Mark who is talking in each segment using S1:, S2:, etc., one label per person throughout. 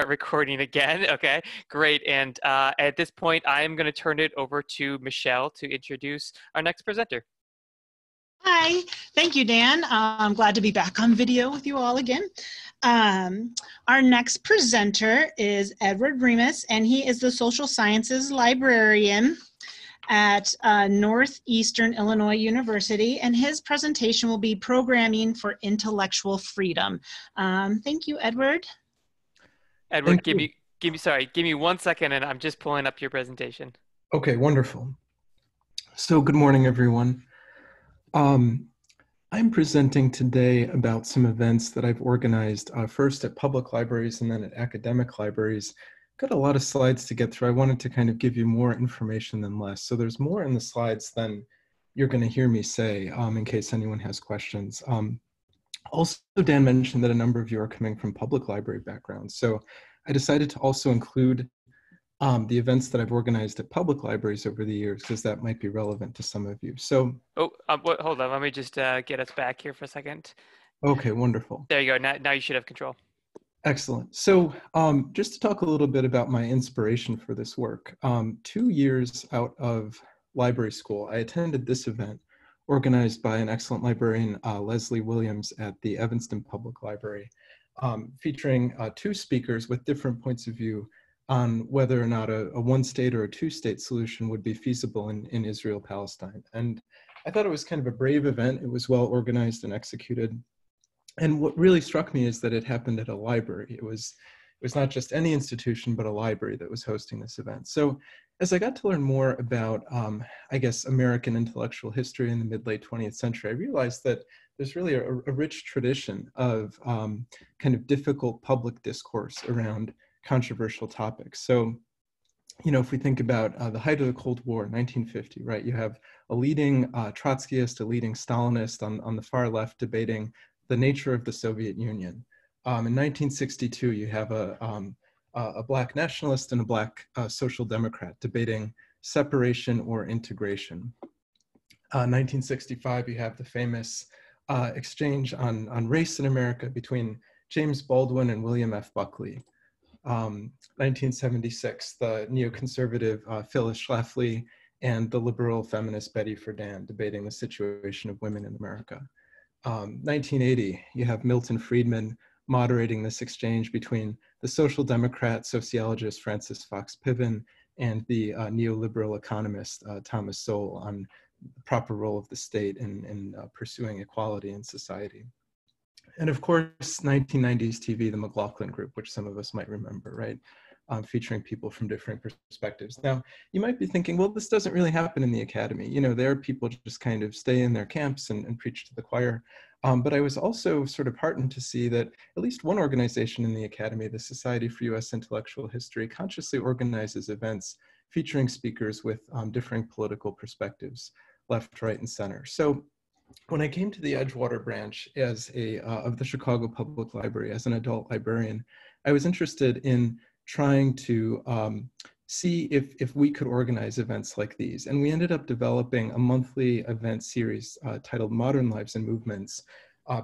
S1: Recording again. Okay, great. And at this point, I am going to turn it over to Michelle to introduce our next presenter.
S2: Hi, thank you, Dan. I'm glad to be back on video with you all again. Our next presenter is Edward Remus, and he is the social sciences librarian at Northeastern Illinois University, and his presentation will be Programming for Intellectual Freedom. Thank you, Edward.
S1: Edward, give me 1 second, and I'm just pulling up your presentation.
S3: Okay, wonderful. So good morning, everyone. I'm presenting today about some events that I've organized first at public libraries and then at academic libraries. Got a lot of slides to get through. I wanted to kind of give you more information than less. So there's more in the slides than you're going to hear me say in case anyone has questions. Also, Dan mentioned that a number of you are coming from public library backgrounds. So I decided to also include the events that I've organized at public libraries over the years, because that might be relevant to some of you. So,
S1: hold on, let me just get us back here for a second.
S3: Okay, wonderful.
S1: There you go. Now you should have control.
S3: Excellent. So just to talk a little bit about my inspiration for this work, 2 years out of library school, I attended this event organized by an excellent librarian, Leslie Williams, at the Evanston Public Library, featuring 2 speakers with different points of view on whether or not a one-state or a two-state solution would be feasible in Israel-Palestine. And I thought it was kind of a brave event. It was well organized and executed. And what really struck me is that it happened at a library. It was not just any institution, but a library that was hosting this event. So as I got to learn more about, I guess, American intellectual history in the mid-late 20th century, I realized that there's really a rich tradition of kind of difficult public discourse around controversial topics. So, you know, if we think about the height of the Cold War, 1950, right, you have a leading Trotskyist, a leading Stalinist on the far left debating the nature of the Soviet Union. In 1962, you have a Black nationalist and a Black social democrat debating separation or integration. 1965, you have the famous exchange on race in America between James Baldwin and William F. Buckley. 1976, the neoconservative Phyllis Schlafly and the liberal feminist Betty Friedan debating the situation of women in America. 1980, you have Milton Friedman moderating this exchange between the social democrat sociologist Francis Fox Piven and the neoliberal economist Thomas Sowell on the proper role of the state in pursuing equality in society. And of course, 1990s TV, the McLaughlin Group, which some of us might remember, right? Featuring people from different perspectives. Now, you might be thinking, well, this doesn't really happen in the academy. You know, there are people just kind of stay in their camps and preach to the choir. But I was also sort of heartened to see that at least one organization in the academy, the Society for U.S. Intellectual History, consciously organizes events featuring speakers with differing political perspectives, left, right, and center. So when I came to the Edgewater branch as of the Chicago Public Library as an adult librarian, I was interested in trying to see if we could organize events like these. And we ended up developing a monthly event series titled Modem Lives Movements,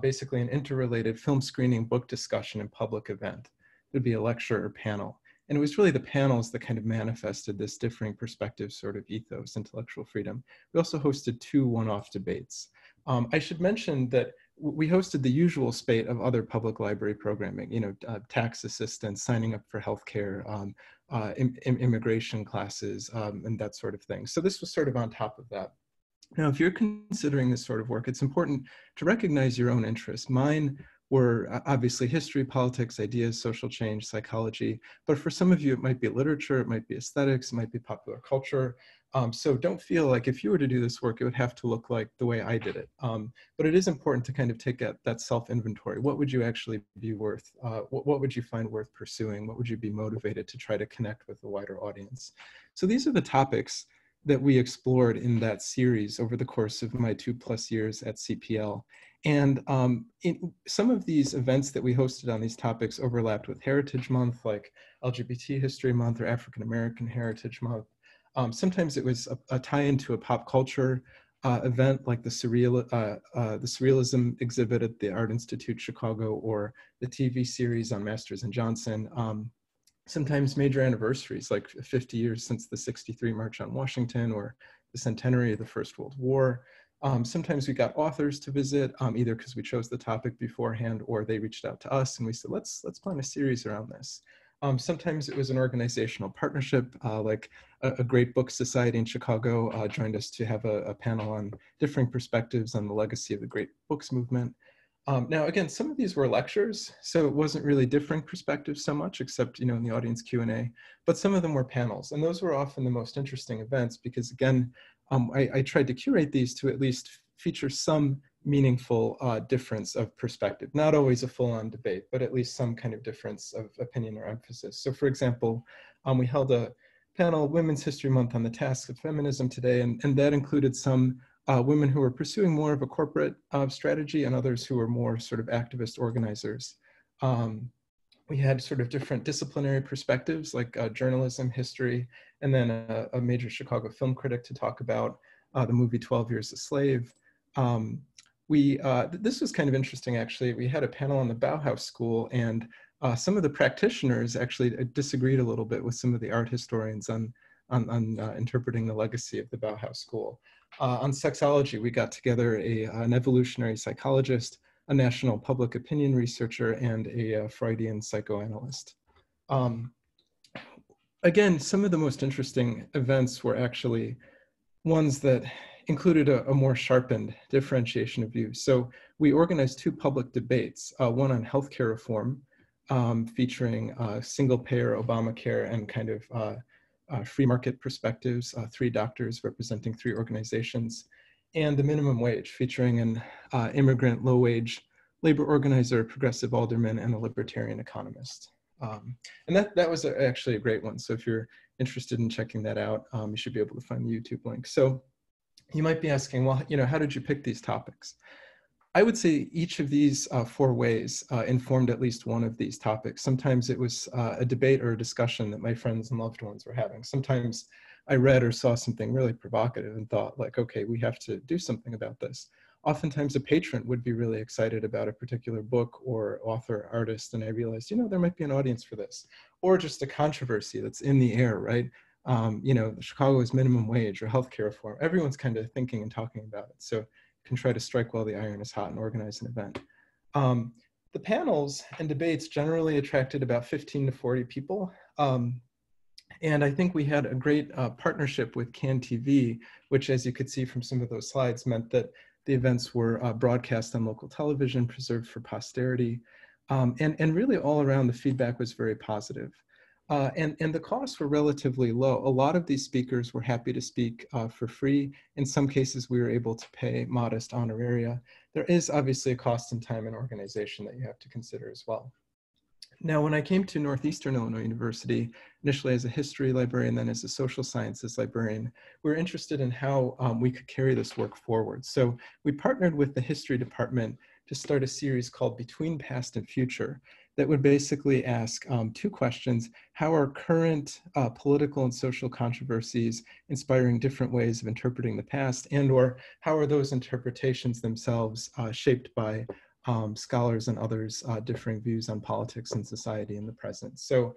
S3: basically an interrelated film screening, book discussion, and public event. It would be a lecture or panel. And it was really the panels that kind of manifested this differing perspective sort of ethos, intellectual freedom. We also hosted 2 one-off debates. I should mention that we hosted the usual spate of other public library programming, you know, tax assistance, signing up for healthcare, immigration classes, and that sort of thing. So this was sort of on top of that. Now, if you're considering this sort of work, it's important to recognize your own interests. Mine were obviously history, politics, ideas, social change, psychology. But for some of you, it might be literature, it might be aesthetics, it might be popular culture. So don't feel like if you were to do this work, it would have to look like the way I did it. But it is important to kind of take that self-inventory. What would you actually be worth? What would you find worth pursuing? What would you be motivated to try to connect with a wider audience? So these are the topics that we explored in that series over the course of my 2+ years at CPL. And some of these events that we hosted on these topics overlapped with Heritage Month, like LGBT History Month or African American Heritage Month. Sometimes it was a tie-in to a pop culture event, like the Surrealism exhibit at the Art Institute Chicago, or the TV series on Masters and Johnson. sometimes major anniversaries, like 50 years since the '63 March on Washington or the centenary of the First World War. Sometimes we got authors to visit, either because we chose the topic beforehand or they reached out to us and we said, let's plan a series around this. Sometimes it was an organizational partnership, like a Great Book Society in Chicago joined us to have a panel on differing perspectives on the legacy of the Great Books movement. Now, again, some of these were lectures, so it wasn't really differing perspectives so much, except, in the audience Q&A, but some of them were panels, and those were often the most interesting events because, again, I tried to curate these to at least feature some meaningful difference of perspective, not always a full-on debate, but at least some kind of difference of opinion or emphasis. So, for example, we held a panel, Women's History Month, on the tasks of feminism today, and that included some women who were pursuing more of a corporate strategy and others who were more sort of activist organizers. We had sort of different disciplinary perspectives like journalism, history, and then a major Chicago film critic to talk about the movie 12 Years a Slave. This was kind of interesting, actually. We had a panel on the Bauhaus School, and some of the practitioners actually disagreed a little bit with some of the art historians on interpreting the legacy of the Bauhaus School. On sexology, we got together an evolutionary psychologist, a national public opinion researcher, and a Freudian psychoanalyst. Again, some of the most interesting events were actually ones that included a more sharpened differentiation of views. So we organized 2 public debates, one on healthcare reform, featuring single-payer Obamacare and kind of free market perspectives, 3 doctors representing 3 organizations, and the minimum wage, featuring an immigrant low-wage labor organizer, progressive alderman, and a libertarian economist. And that was actually a great one. So if you're interested in checking that out, you should be able to find the YouTube link. So you might be asking, well, how did you pick these topics? I would say each of these 4 ways informed at least one of these topics. Sometimes it was a debate or a discussion that my friends and loved ones were having. Sometimes I read or saw something really provocative and thought like, okay, we have to do something about this. Oftentimes a patron would be really excited about a particular book or author, artist, and I realized, there might be an audience for this. Or just a controversy that's in the air, right? Chicago's minimum wage or healthcare reform. Everyone's kind of thinking and talking about it. So can try to strike while the iron is hot and organize an event. The panels and debates generally attracted about 15 to 40 people. And I think we had a great partnership with CAN TV, which, as you could see from some of those slides, meant that the events were broadcast on local television, preserved for posterity. And really all around the feedback was very positive. And the costs were relatively low. A lot of these speakers were happy to speak for free. In some cases, we were able to pay modest honoraria. There is obviously a cost in time and organization that you have to consider as well. Now, when I came to Northeastern Illinois University, initially as a history librarian, then as a social sciences librarian, we were interested in how we could carry this work forward. So we partnered with the history department to start a series called Between Past and Future that would basically ask 2 questions. How are current political and social controversies inspiring different ways of interpreting the past, and or how are those interpretations themselves shaped by scholars and others' differing views on politics and society in the present? So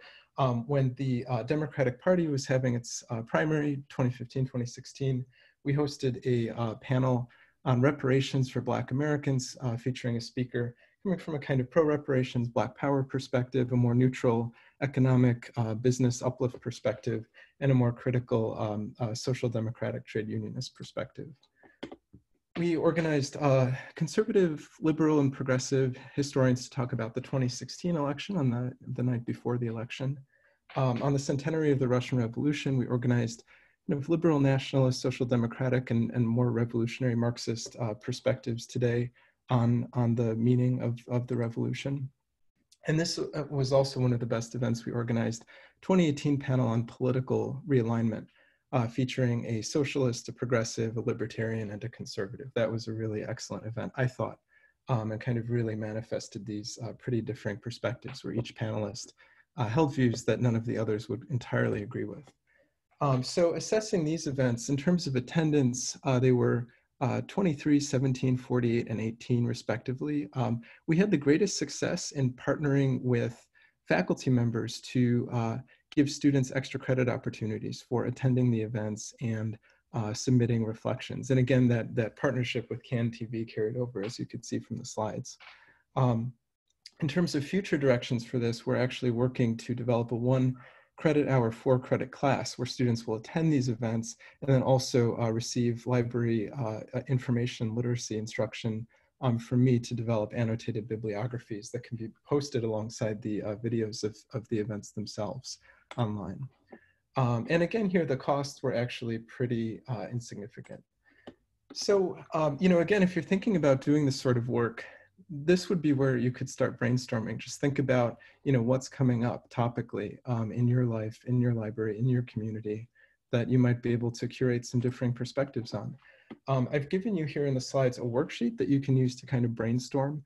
S3: when the Democratic Party was having its primary 2015, 2016, we hosted a panel on reparations for Black Americans, featuring a speaker coming from a kind of pro-reparations, Black Power perspective, a more neutral economic business uplift perspective, and a more critical social democratic trade unionist perspective. We organized conservative, liberal, and progressive historians to talk about the 2016 election on the night before the election. On the centenary of the Russian Revolution, we organized liberal nationalist, social democratic, and more revolutionary Marxist perspectives today on the meaning of the revolution. And this was also one of the best events we organized, 2018 panel on political realignment, featuring a socialist, a progressive, a libertarian, and a conservative. That was a really excellent event, I thought, and kind of really manifested these pretty differing perspectives where each panelist held views that none of the others would entirely agree with. So assessing these events in terms of attendance, they were 23, 17, 48, and 18 respectively. We had the greatest success in partnering with faculty members to give students extra credit opportunities for attending the events and submitting reflections. And again, that partnership with CAN TV carried over, as you could see from the slides. In terms of future directions for this, we're actually working to develop a 1 credit hour, 4 credit class where students will attend these events and then also receive library information literacy instruction from me to develop annotated bibliographies that can be posted alongside the videos of the events themselves online. And again, here the costs were actually pretty insignificant. So, again, if you're thinking about doing this sort of work, this would be where you could start brainstorming. Just think about, what's coming up topically in your life, in your library, in your community that you might be able to curate some differing perspectives on. I've given you here in the slides a worksheet that you can use to kind of brainstorm.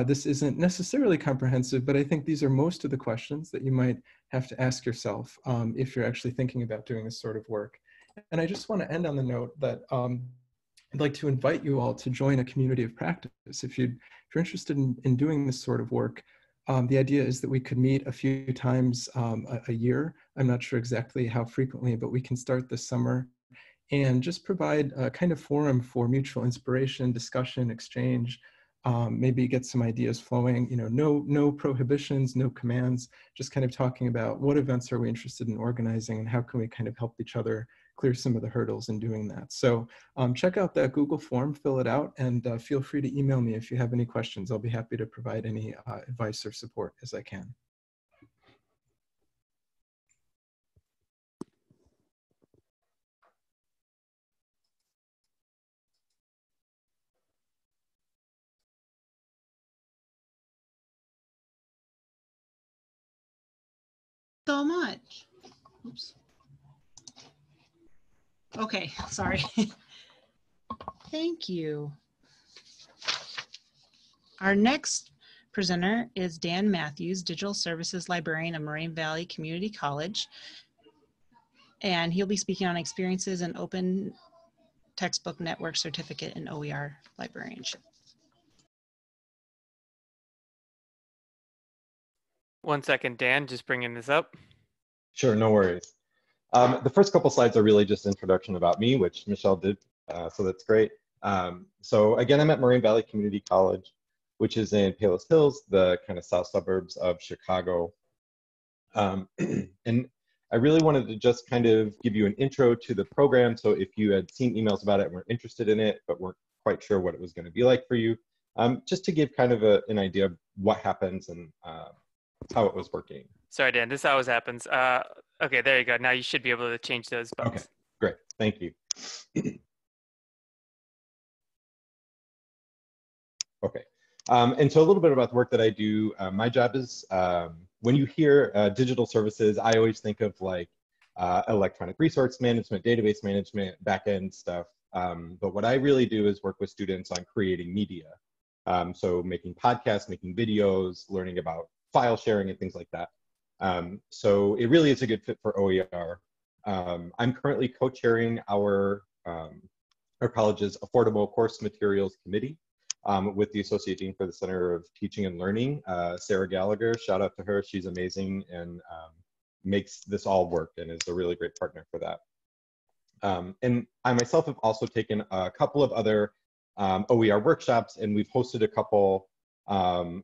S3: This isn't necessarily comprehensive, but I think these are most of the questions that you might have to ask yourself if you're actually thinking about doing this sort of work. And I just want to end on the note that I'd like to invite you all to join a community of practice. If you're interested in doing this sort of work, the idea is that we could meet a few times a year. I'm not sure exactly how frequently, but we can start this summer and just provide a kind of forum for mutual inspiration, discussion, exchange, maybe get some ideas flowing, no prohibitions, no commands, just kind of talking about what events are we interested in organizing and how can we kind of help each other clear some of the hurdles in doing that. So check out that Google form, fill it out, and feel free to email me if you have any questions. I'll be happy to provide any advice or support as I can.
S2: So much. Oops. Okay, sorry. Thank you. Our next presenter is Dan Matthews, Digital Services Librarian at Moraine Valley Community College. And he'll be speaking on experiences in Open Textbook Network Certificate in OER Librarianship.
S1: One second, Dan, just bringing this up.
S4: Sure, no worries. The first couple slides are really just introduction about me, which Michelle did, so that's great. So again, I'm at Moraine Valley Community College, which is in Palos Hills, the kind of south suburbs of Chicago. And I really wanted to just kind of give you an intro to the program. So if you had seen emails about it and were interested in it, but weren't quite sure what it was going to be like for you, just to give kind of an idea of what happens and how it was working.
S1: Sorry, Dan, this always happens. Okay, there you go. Now you should be able to change those buttons.
S4: Okay, great. Thank you. Okay. And so a little bit about the work that I do. My job is, when you hear digital services, I always think of like electronic resource management, database management, backend stuff. But what I really do is work with students on creating media. So making podcasts, making videos, learning about file sharing and things like that. So it really is a good fit for OER. I'm currently co-chairing our college's Affordable Course Materials Committee with the Associate Dean for the Center of Teaching and Learning, Sarah Gallagher. Shout out to her, she's amazing and makes this all work and is a really great partner for that. And I myself have also taken a couple of other OER workshops, and we've hosted a couple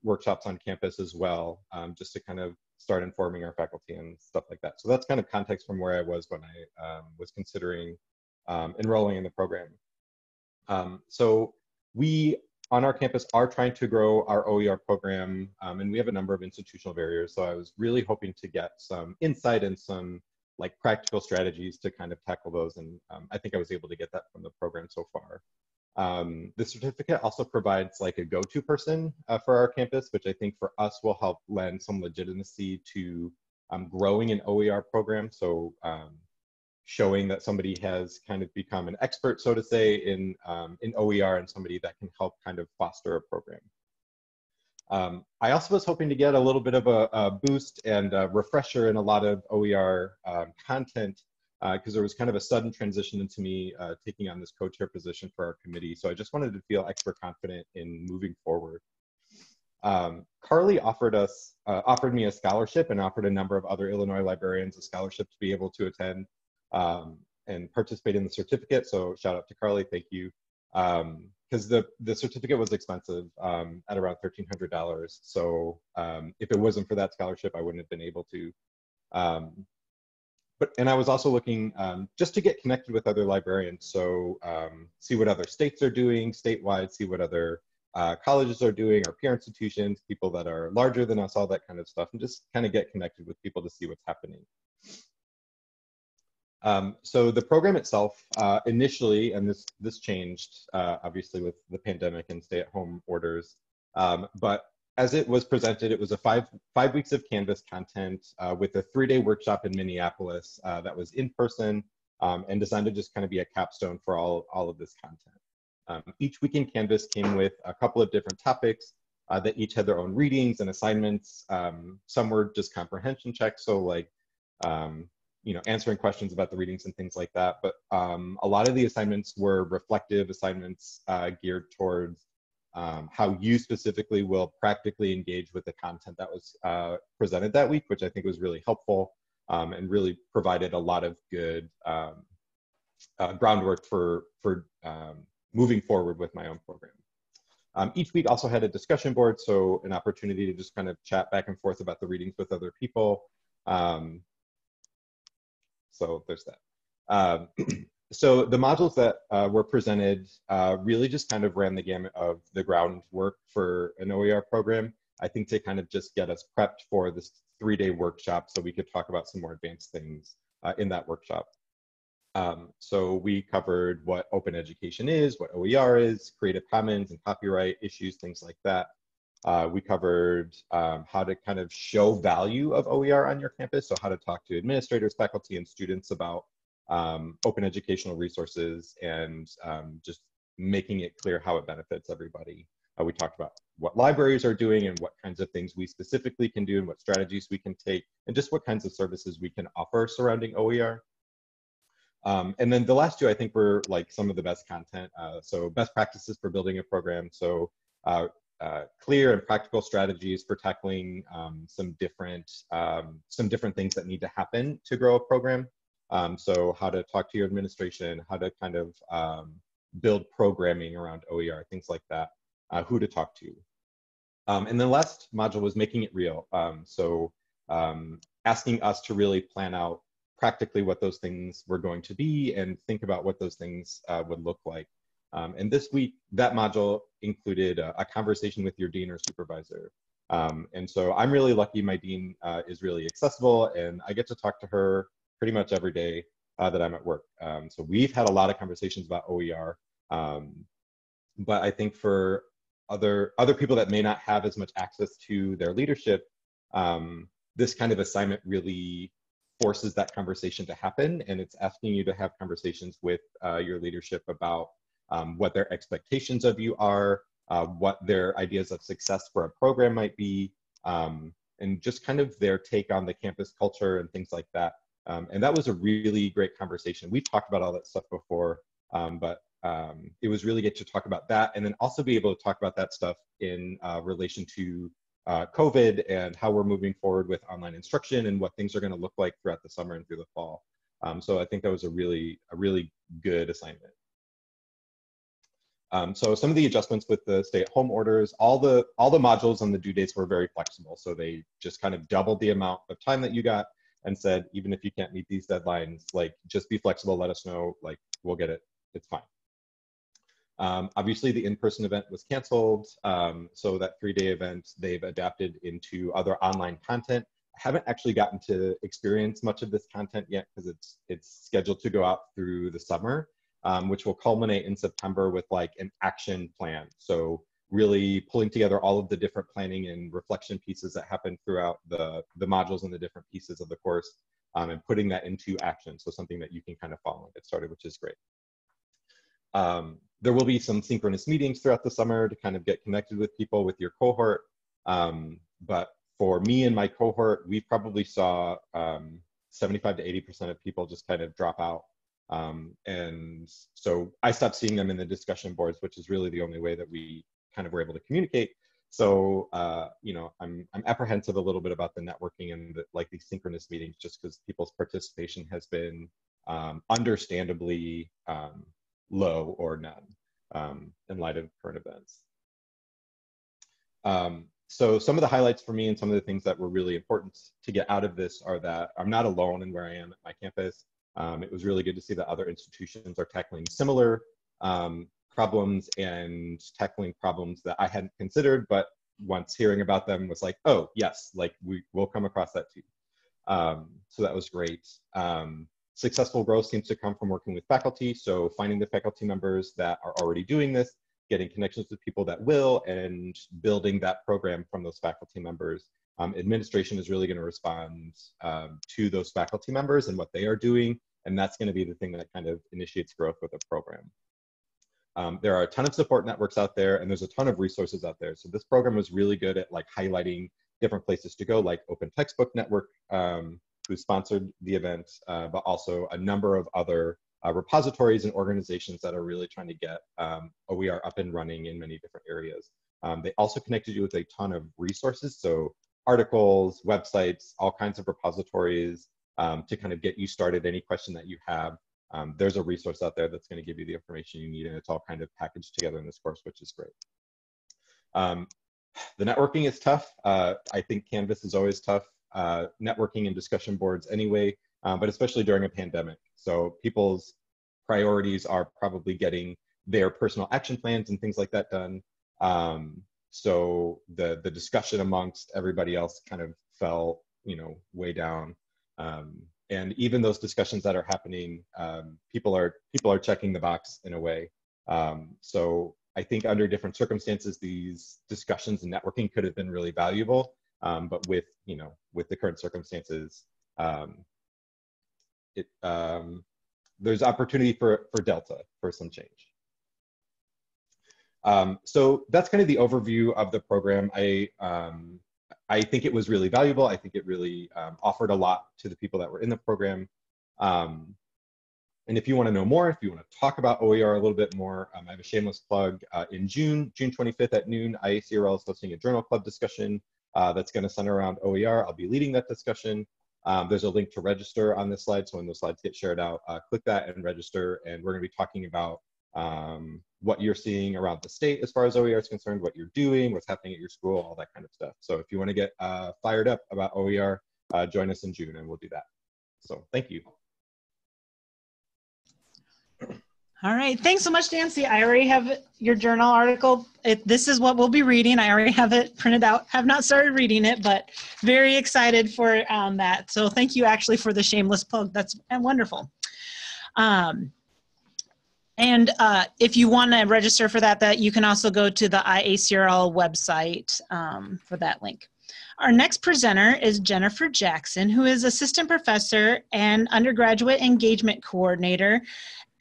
S4: workshops on campus as well, just to kind of start informing our faculty and stuff like that. So that's kind of context from where I was when I was considering enrolling in the program. So we, on our campus, are trying to grow our OER program, and we have a number of institutional barriers. So I was really hoping to get some insight and some like practical strategies to kind of tackle those. And I think I was able to get that from the program so far. The certificate also provides like a go-to person for our campus, which I think for us will help lend some legitimacy to growing an OER program. So showing that somebody has kind of become an expert, so to say, in OER and somebody that can help kind of foster a program. I also was hoping to get a little bit of a boost and a refresher in a lot of OER content, because there was kind of a sudden transition into me taking on this co-chair position for our committee. So I just wanted to feel extra confident in moving forward. Carly offered me a scholarship and offered a number of other Illinois librarians a scholarship to be able to attend and participate in the certificate. So shout out to Carly, thank you. Because the certificate was expensive at around $1,300. So if it wasn't for that scholarship, I wouldn't have been able to. And I was also looking just to get connected with other librarians. So see what other states are doing statewide, see what other colleges are doing, our peer institutions, people that are larger than us, all that kind of stuff, and just kind of get connected with people to see what's happening. So the program itself, initially, and this changed obviously with the pandemic and stay-at-home orders, but as it was presented, it was a five weeks of Canvas content with a 3-day workshop in Minneapolis that was in person and designed to just kind of be a capstone for all of this content. Each week in Canvas came with a couple of different topics that each had their own readings and assignments. Some were just comprehension checks, so like you know, answering questions about the readings and things like that. But a lot of the assignments were reflective assignments geared towards how you specifically will practically engage with the content that was presented that week, which I think was really helpful and really provided a lot of good groundwork for moving forward with my own program. Each week also had a discussion board, so an opportunity to just kind of chat back and forth about the readings with other people. So there's that. So the modules that were presented really just kind of ran the gamut of the groundwork for an OER program, I think, to kind of just get us prepped for this 3-day workshop so we could talk about some more advanced things in that workshop. So we covered what open education is, what OER is, Creative Commons and copyright issues, things like that. We covered how to kind of show value of OER on your campus, so how to talk to administrators, faculty, and students about open educational resources and just making it clear how it benefits everybody. We talked about what libraries are doing and what kinds of things we specifically can do and what strategies we can take and just what kinds of services we can offer surrounding OER. And then the last two, I think, were like some of the best content. So best practices for building a program. So clear and practical strategies for tackling some different things that need to happen to grow a program. So how to talk to your administration, how to kind of build programming around OER, things like that, who to talk to. And the last module was making it real. So asking us to really plan out practically what those things were going to be and think about what those things would look like. And this week, that module included a conversation with your dean or supervisor. And so I'm really lucky my dean is really accessible and I get to talk to her pretty much every day that I'm at work. So we've had a lot of conversations about OER, but I think for other people that may not have as much access to their leadership, this kind of assignment really forces that conversation to happen, and it's asking you to have conversations with your leadership about what their expectations of you are, what their ideas of success for a program might be, and just kind of their take on the campus culture and things like that. And that was a really great conversation. We've talked about all that stuff before, but it was really good to talk about that and then also be able to talk about that stuff in relation to COVID and how we're moving forward with online instruction and what things are going to look like throughout the summer and through the fall. So I think that was a really good assignment. So some of the adjustments with the stay-at-home orders, all the modules and the due dates were very flexible. So they just kind of doubled the amount of time that you got and said, even if you can't meet these deadlines, like just be flexible, let us know, like we'll get it, it's fine. Obviously the in-person event was canceled. So that 3-day event, they've adapted into other online content. I haven't actually gotten to experience much of this content yet because it's scheduled to go out through the summer, which will culminate in September with like an action plan. So really pulling together all of the different planning and reflection pieces that happen throughout the modules and the different pieces of the course and putting that into action. So something that you can kind of follow and get started, which is great. There will be some synchronous meetings throughout the summer to kind of get connected with people with your cohort. But for me and my cohort, we probably saw 75 to 80% of people just kind of drop out. And so I stopped seeing them in the discussion boards, which is really the only way that we kind of were able to communicate. So, you know, I'm apprehensive a little bit about the networking and like these synchronous meetings, just because people's participation has been understandably low or none in light of current events. So some of the highlights for me and some of the things that were really important to get out of this are that I'm not alone in where I am at my campus. It was really good to see that other institutions are tackling similar problems and tackling problems that I hadn't considered, but once hearing about them was like, oh yes, like we will come across that too. So that was great. Successful growth seems to come from working with faculty. So finding the faculty members that are already doing this, getting connections with people that will, and building that program from those faculty members. Administration is really going to respond to those faculty members and what they are doing, and that's going to be the thing that kind of initiates growth with a program. There are a ton of support networks out there, and there's a ton of resources out there. So this program was really good at like highlighting different places to go, like Open Textbook Network, who sponsored the event, but also a number of other repositories and organizations that are really trying to get OER up and running in many different areas. They also connected you with a ton of resources, so articles, websites, all kinds of repositories to kind of get you started. Any question that you have, there's a resource out there that's going to give you the information you need, and it's all kind of packaged together in this course, which is great. The networking is tough. I think Canvas is always tough. Networking and discussion boards anyway, but especially during a pandemic. So people's priorities are probably getting their personal action plans and things like that done. So the discussion amongst everybody else kind of fell, you know, way down. And even those discussions that are happening, people are checking the box in a way. So I think under different circumstances, these discussions and networking could have been really valuable. But with, you know, with the current circumstances, there's opportunity for Delta for some change. So that's kind of the overview of the program. I think it was really valuable. I think it really offered a lot to the people that were in the program. And if you want to know more, if you want to talk about OER a little bit more, I have a shameless plug. In June 25th at noon, IACRL is hosting a journal club discussion that's going to center around OER. I'll be leading that discussion. There's a link to register on this slide, so when those slides get shared out, click that and register, and we're going to be talking about what you're seeing around the state as far as OER is concerned, what you're doing, what's happening at your school, all that kind of stuff. So if you want to get fired up about OER, join us in June and we'll do that. So thank you.
S2: All right, thanks so much, Nancy. I already have your journal article. This is what we'll be reading. I already have it printed out. Have not started reading it, but very excited for that. So thank you actually for the shameless plug. That's wonderful. And if you want to register for that, you can also go to the IACRL website for that link. Our next presenter is Jennifer Jackson, who is Assistant Professor and Undergraduate Engagement Coordinator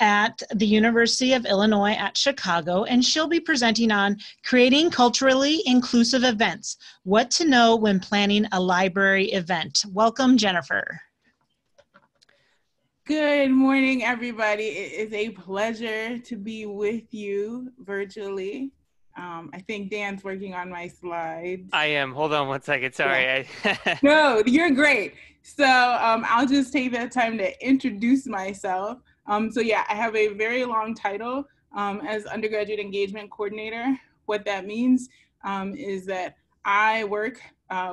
S2: at the University of Illinois at Chicago, and she'll be presenting on creating culturally inclusive events, what to know when planning a library event. Welcome, Jennifer.
S5: Good morning, everybody. It is a pleasure to be with you virtually. I think Dan's working on my slides.
S1: I am. Hold on one second. Sorry.
S5: Yeah. No, you're great. So I'll just take that time to introduce myself. So yeah, I have a very long title as Undergraduate Engagement Coordinator. What that means is that I work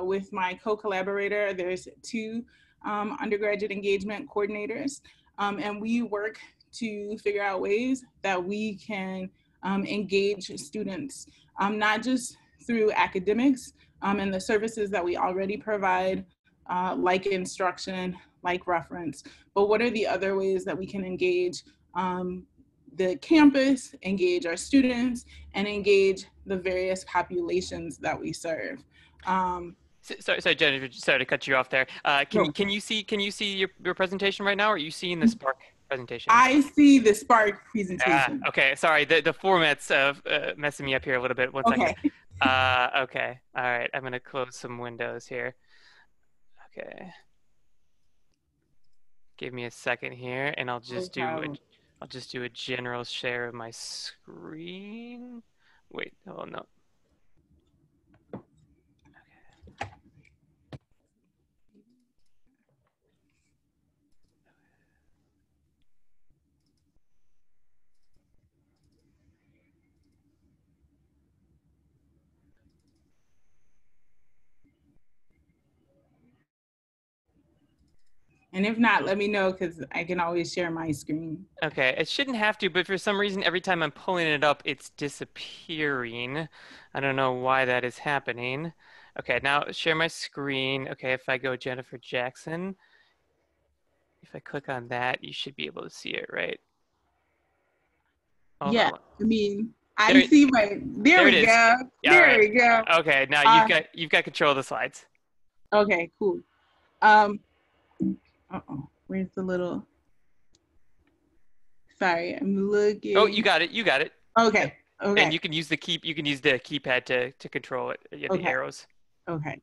S5: with my co-collaborator. There's two undergraduate engagement coordinators, and we work to figure out ways that we can engage students, not just through academics and the services that we already provide, like instruction, like reference, but what are the other ways that we can engage the campus, engage our students, and engage the various populations that we serve.
S1: Sorry, Jennifer, sorry to cut you off there. Can you see your presentation right now, or are you seeing the Spark presentation?
S5: I see the Spark presentation.
S1: Okay, sorry, the format's messing me up here a little bit. One second. Okay, all right, I'm gonna close some windows here. Okay. Give me a second here, and I'll just do a general share of my screen. Wait, oh no.
S5: And if not, let me know, because I can always share my screen.
S1: Okay, it shouldn't have to, but for some reason, every time I'm pulling it up, it's disappearing. I don't know why that is happening. Okay, now share my screen. Okay, if I go Jennifer Jackson, if I click on that, you should be able to see it, right? Hold
S5: Yeah,
S1: on.
S5: I mean,
S1: There
S5: I
S1: it-
S5: see my, there we
S1: it is.
S5: go.
S1: All
S5: There
S1: right.
S5: we go.
S1: Okay, now you've got control of the slides.
S5: Okay, cool. Where's the little, sorry, I'm looking.
S1: Oh, you got it. You got it.
S5: Okay, okay.
S1: And you can use the keypad to control it. The
S5: Okay.
S1: arrows.
S5: Okay.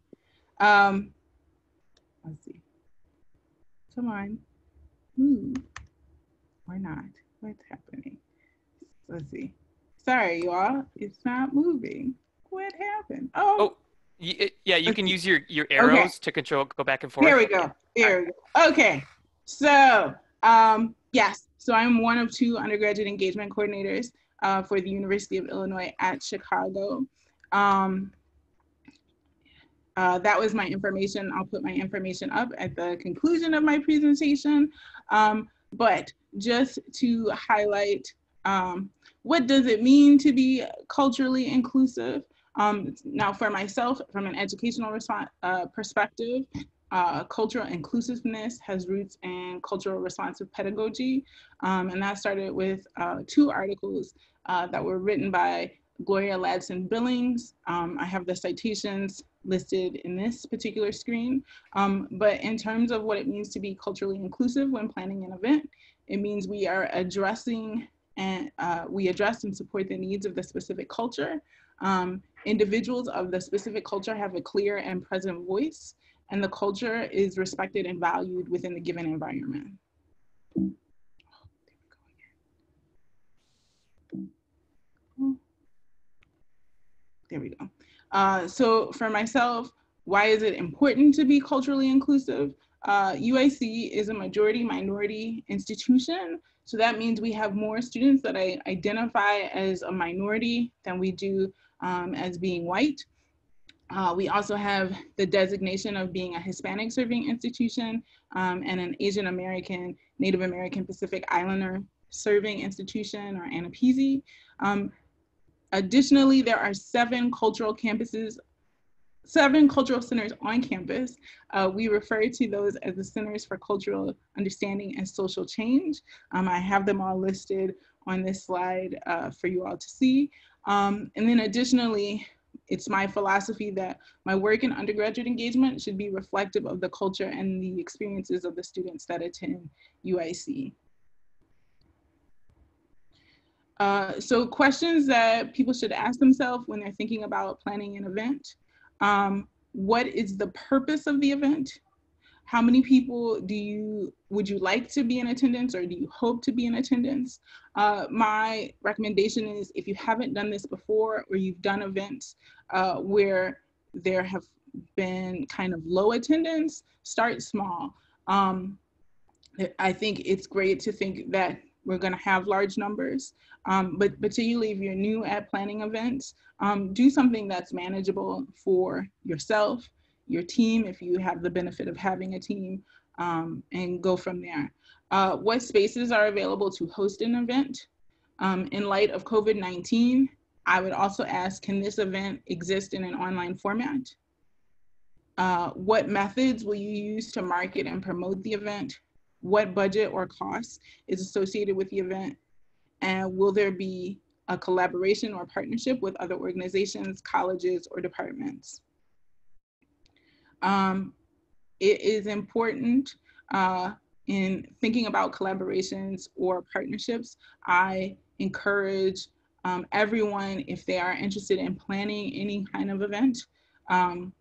S5: Let's see. Come on. Or not. What's happening? Let's see. Sorry, y'all. It's not moving. What happened? Oh.
S1: Yeah, you can use your arrows to control, go back and forth.
S5: There we go. There we go. Okay. So, yes. So I'm one of 2 undergraduate engagement coordinators for the University of Illinois at Chicago. That was my information. I'll put my information up at the conclusion of my presentation. But just to highlight, what does it mean to be culturally inclusive? Now for myself, from an educational perspective, cultural inclusiveness has roots in cultural responsive pedagogy. And that started with 2 articles that were written by Gloria Ladson Billings. I have the citations listed in this particular screen. But in terms of what it means to be culturally inclusive when planning an event, it means we are addressing and we address and support the needs of the specific culture. Individuals of the specific culture have a clear and present voice, and the culture is respected and valued within the given environment. There we go. So for myself, why is it important to be culturally inclusive? UIC is a majority minority institution. So that means we have more students that identify as a minority than we do as being white. We also have the designation of being a Hispanic serving institution and an Asian American, Native American, Pacific Islander serving institution, or ANAPISI. Additionally, there are 7 cultural centers on campus. We refer to those as the Centers for Cultural Understanding and Social Change. I have them all listed on this slide for you all to see. And then additionally, it's my philosophy that my work in undergraduate engagement should be reflective of the culture and the experiences of the students that attend UIC. So questions that people should ask themselves when they're thinking about planning an event. What is the purpose of the event? How many people would you like to be in attendance, or do you hope to be in attendance? My recommendation is, if you haven't done this before, or you've done events where there have been kind of low attendance, start small. I think it's great to think that we're going to have large numbers, but particularly if you're new at planning events, do something that's manageable for yourself, your team, if you have the benefit of having a team, and go from there. What spaces are available to host an event? In light of COVID-19, I would also ask, can this event exist in an online format? What methods will you use to market and promote the event? What budget or cost is associated with the event? And will there be a collaboration or partnership with other organizations, colleges, or departments? It is important in thinking about collaborations or partnerships. I encourage everyone, if they are interested in planning any kind of event,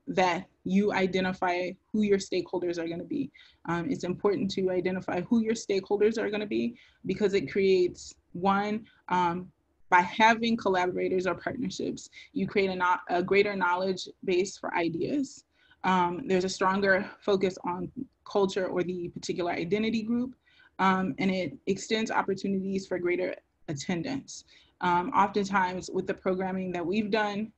S5: that you identify who your stakeholders are going to be. It's important to identify who your stakeholders are going to be, because it creates, one, by having collaborators or partnerships, you create a greater knowledge base for ideas. There's a stronger focus on culture or the particular identity group, and it extends opportunities for greater attendance. Oftentimes with the programming that we've done,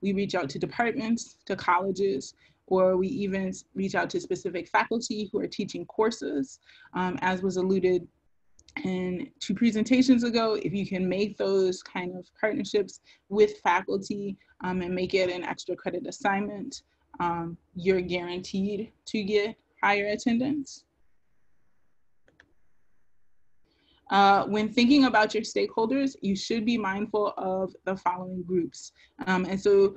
S5: we reach out to departments, to colleges, or we even reach out to specific faculty who are teaching courses. As was alluded in 2 presentations ago, if you can make those kind of partnerships with faculty and make it an extra credit assignment, you're guaranteed to get higher attendance. When thinking about your stakeholders, you should be mindful of the following groups. And so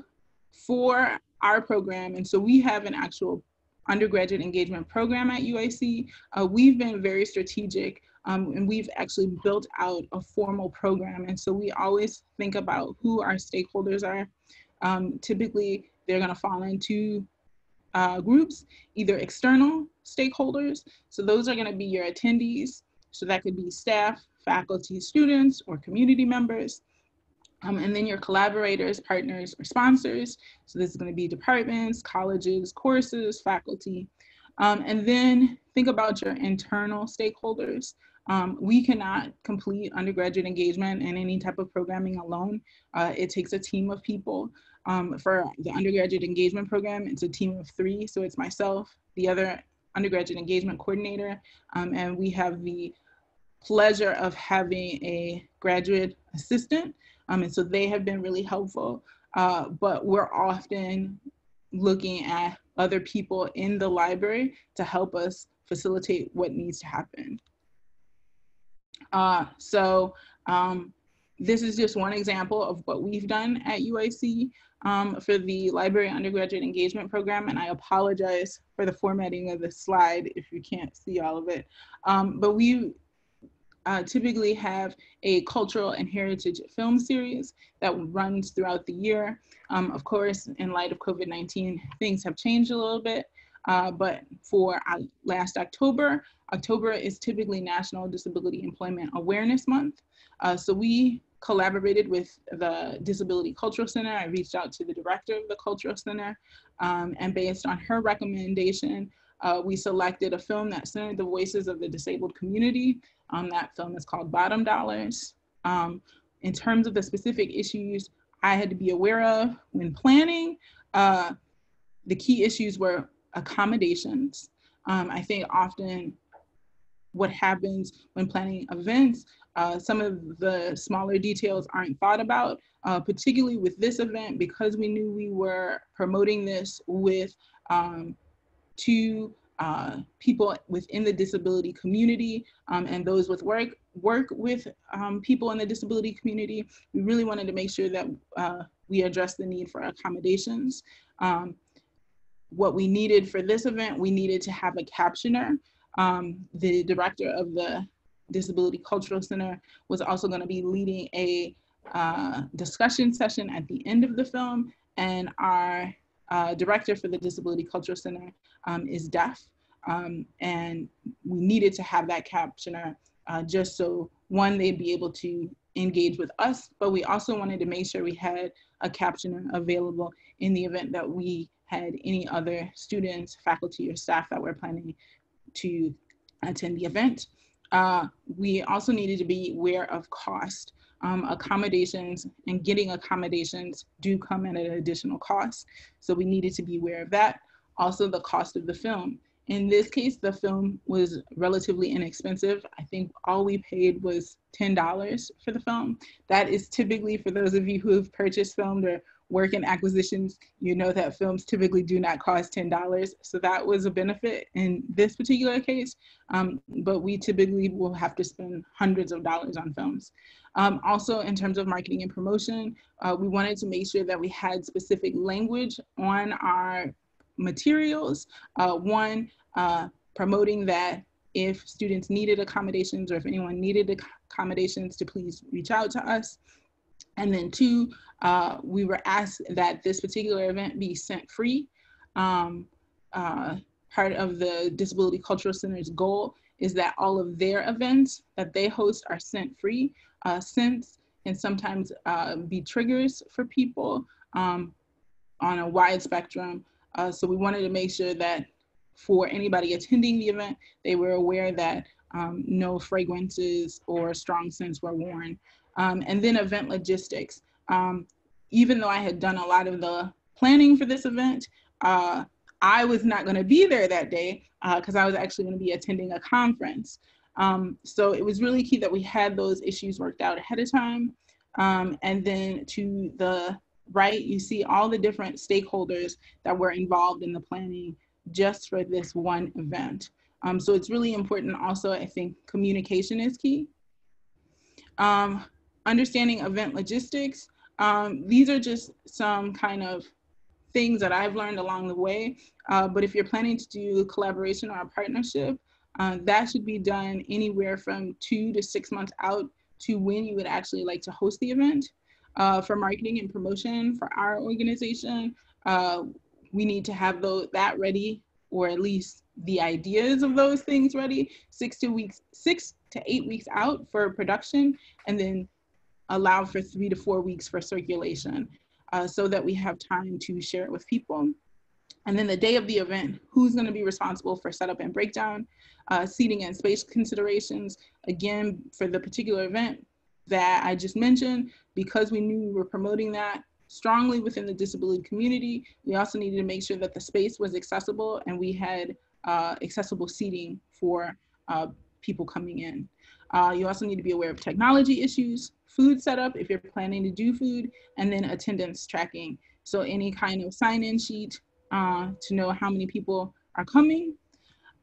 S5: for our program, and so we have an actual undergraduate engagement program at UIC, we've been very strategic and we've actually built out a formal program. And so we always think about who our stakeholders are. Typically, they're gonna fall into groups, either external stakeholders. So those are gonna be your attendees. So that could be staff, faculty, students, or community members. And then your collaborators, partners, or sponsors. So this is going to be departments, colleges, courses, faculty. And then think about your internal stakeholders. We cannot complete undergraduate engagement and any type of programming alone. It takes a team of people. For the undergraduate engagement program, it's a team of 3. So it's myself, the other undergraduate engagement coordinator, and we have the pleasure of having a graduate assistant. And so they have been really helpful, but we're often looking at other people in the library to help us facilitate what needs to happen. This is just one example of what we've done at UIC for the Library Undergraduate Engagement Program, and I apologize for the formatting of the slide if you can't see all of it. But we typically have a cultural and heritage film series that runs throughout the year. Of course, in light of COVID-19, things have changed a little bit, but for last October, October is typically National Disability Employment Awareness Month. So we collaborated with the Disability Cultural Center. I reached out to the director of the Cultural Center, and based on her recommendation, we selected a film that centered the voices of the disabled community. That film is called Bottom Dollars. In terms of the specific issues I had to be aware of when planning, the key issues were accommodations. I think often what happens when planning events, some of the smaller details aren't thought about, particularly with this event, because we knew we were promoting this with 2 people within the disability community and those with work with people in the disability community. We really wanted to make sure that we address the need for accommodations. What we needed for this event, we needed to have a captioner. The director of the Disability Cultural Center was also going to be leading a discussion session at the end of the film, and our director for the Disability Cultural Center is deaf, and we needed to have that captioner just so, one, they'd be able to engage with us, but we also wanted to make sure we had a captioner available in the event that we had any other students, faculty, or staff that were planning to attend the event. We also needed to be aware of cost. Accommodations and getting accommodations do come at an additional cost. So we needed to be aware of that. Also the cost of the film. In this case, the film was relatively inexpensive. I think all we paid was $10 for the film. That is typically, for those of you who have purchased film or work in acquisitions, you know that films typically do not cost $10. So that was a benefit in this particular case, but we typically will have to spend hundreds of dollars on films. Also, in terms of marketing and promotion, we wanted to make sure that we had specific language on our materials. One, promoting that if students needed accommodations or if anyone needed accommodations to please reach out to us. And then 2, we were asked that this particular event be sent free. Part of the Disability Cultural Center's goal is that all of their events that they host are sent free. Scents can sometimes be triggers for people on a wide spectrum. So we wanted to make sure that for anybody attending the event, they were aware that no fragrances or strong scents were worn. And then event logistics. Even though I had done a lot of the planning for this event, I was not going to be there that day because I was actually going to be attending a conference. So it was really key that we had those issues worked out ahead of time. And then to the right, you see all the different stakeholders that were involved in the planning just for this one event. So it's really important also, I think communication is key. Understanding event logistics. These are just some kind of things that I've learned along the way. But if you're planning to do a collaboration or a partnership, that should be done anywhere from 2 to 6 months out to when you would actually like to host the event. For marketing and promotion for our organization, we need to have that ready, or at least the ideas of those things ready 6 to 8 weeks out for production, and then allow for 3 to 4 weeks for circulation, so that we have time to share it with people. And then the day of the event, who's going to be responsible for setup and breakdown, seating and space considerations. Again, for the particular event that I just mentioned, because we knew we were promoting that strongly within the disability community, we also needed to make sure that the space was accessible and we had accessible seating for people coming in. You also need to be aware of technology issues, food setup if you're planning to do food, and then attendance tracking. So any kind of sign-in sheet to know how many people are coming.